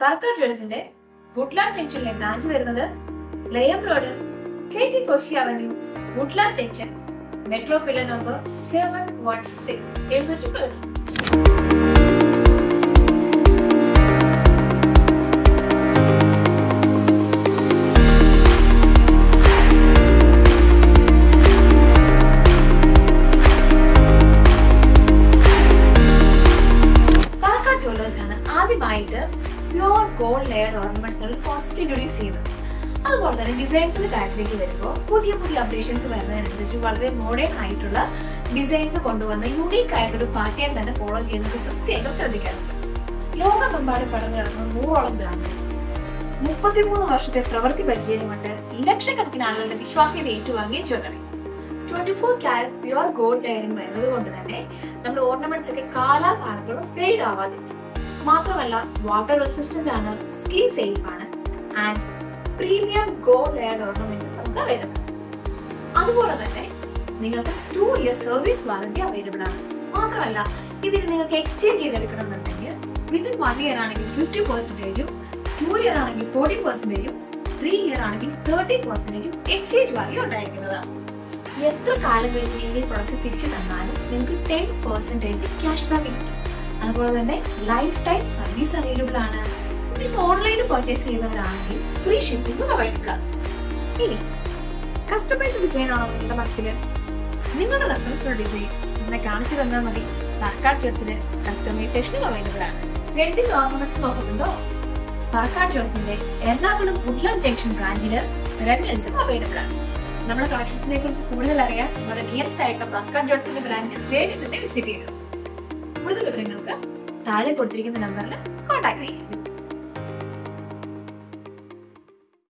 Parakkat Jewellery Woodlands Junction branch വരുന്നത് Layam Road, KT Koshi Avenue, Woodlands Junction, Metro Pillar number 716. Ernakulam. Parakkat Jewellers ആണ് ആദ്യമായിട്ട് pure gold layered ornaments concept introduce ചെയ്തത്. അതുപോലെ തന്നെ ഡിസൈൻസിന്റെ കാര്യത്തിലേക്ക് വരുമ്പോൾ പുതിയ അപ്ഡേഷൻസ് വരുന്നതിനനുസരിച്ച് വളരെ മോഡേൺ ആയിട്ടുള്ള ഡിസൈൻസ് കൊണ്ടുവന്ന് യൂണീക്ക് ആയിട്ടൊരു പാറ്റേൺ തന്നെ ഫോളോ ചെയ്യുന്നത് പ്രത്യേകം ശ്രദ്ധിക്കാറുണ്ട്. ലോകമെമ്പാടും പടർന്നു കിടക്കുന്ന 100ഓളം ബ്രാഞ്ചസ്, 33 വർഷത്തെ പ്രവൃത്തി പരിചയം കൊണ്ട് ലക്ഷക്കണക്കിന് ആളുകളുടെ വിശ്വാസ്യത ഏറ്റുവാങ്ങിയ jewellery. 24 carrot pure gold layering വരുന്നത് കൊണ്ട് തന്നെ നമ്മുടെ ഓർണമെന്റ്സ് ഒക്കെ കാലാകാലത്തോടെ ഫെയ്ഡ് ആവാതിരിക്കും. മാത്രമല്ല വാട്ടർ റെസിസ്റ്റന്റ് ആണ്, സ്കിൻ സേഫ് ആണ് and premium gold layered ornaments നമുക്ക് അവൈലബിൾ. അതുപോലെ തന്നെ നിങ്ങൾക്ക് 2 year സർവീസ് വാറന്റി അവൈലബിൾ ആണ്. മാത്രമല്ല ഇതിന് നിങ്ങൾക്ക് എക്സ്ചേഞ്ച് ചെയ്തെടുക്കണം എന്നുണ്ടെങ്കിൽ വിത്തിൻ 1 year ആണെങ്കിൽ 50%, 2 year ആണെങ്കിൽ 40%, 3 year ആണെങ്കിൽ 30% എക്സ്ചേഞ്ച് വാല്യൂ ഉണ്ടായിരിക്കുന്നതാണ്. എത്ര കാലം കഴിഞ്ഞ് നിങ്ങൾ ഈ പ്രൊഡക്ട്സ് തിരിച്ചു തന്നാലും നിങ്ങൾക്ക് 10% ക്യാഷ് ബാക്ക് കിട്ടും. അതുപോലെ തന്നെ ലൈഫ് ടൈം സർവീസ് അവൈലബിൾ ആണ്. നിങ്ങൾ ഓൺലൈനിൽ പർച്ചേസ് ചെയ്യുന്നവരാണെങ്കിൽ ഫ്രീ ഷിപ്പിംഗും അവൈലബിൾ ആണ്. ഇനി കസ്റ്റമൈസ്ഡ് ഡിസൈൻ ആണോ നിങ്ങളുടെ മനസ്സിൽ? നിങ്ങളുടെ റെഫറൻസിലുള്ള ഡിസൈൻ നിങ്ങളെ കാണിച്ചു തന്നാൽ മതി. പാരക്കാട്ട് ജ്വല്ലറിയിൽ കസ്റ്റമൈസേഷനും അവൈലബിൾ ആണ്. വെഡിങ് ഓർണമെന്റ്സ് നോക്കുന്നുണ്ടോ? പാരക്കാട്ട് ജ്വല്ലറിന്റെ എറണാകുളം വുഡ്ലാൻഡ് ജംഗ്ഷൻ ബ്രാഞ്ചിൽ റെന്റൽസും അവൈലബിൾ ആണ്. നമ്മുടെ കളക്ഷൻസിനെ കുറിച്ച് കൂടുതൽ അറിയാൻ നമ്മുടെ നിയറസ്റ്റ് ആയിട്ടുള്ള പാരക്കാട്ട് ജ്വല്ലറിന്റെ ബ്രാഞ്ചിൽ നേരിട്ട് തന്നെ വിസിറ്റ് ചെയ്യുക. കൂടുതൽ വിവരങ്ങൾക്ക് താഴെ കൊടുത്തിരിക്കുന്ന നമ്പറിൽ കോൺടാക്ട് ചെയ്യുക.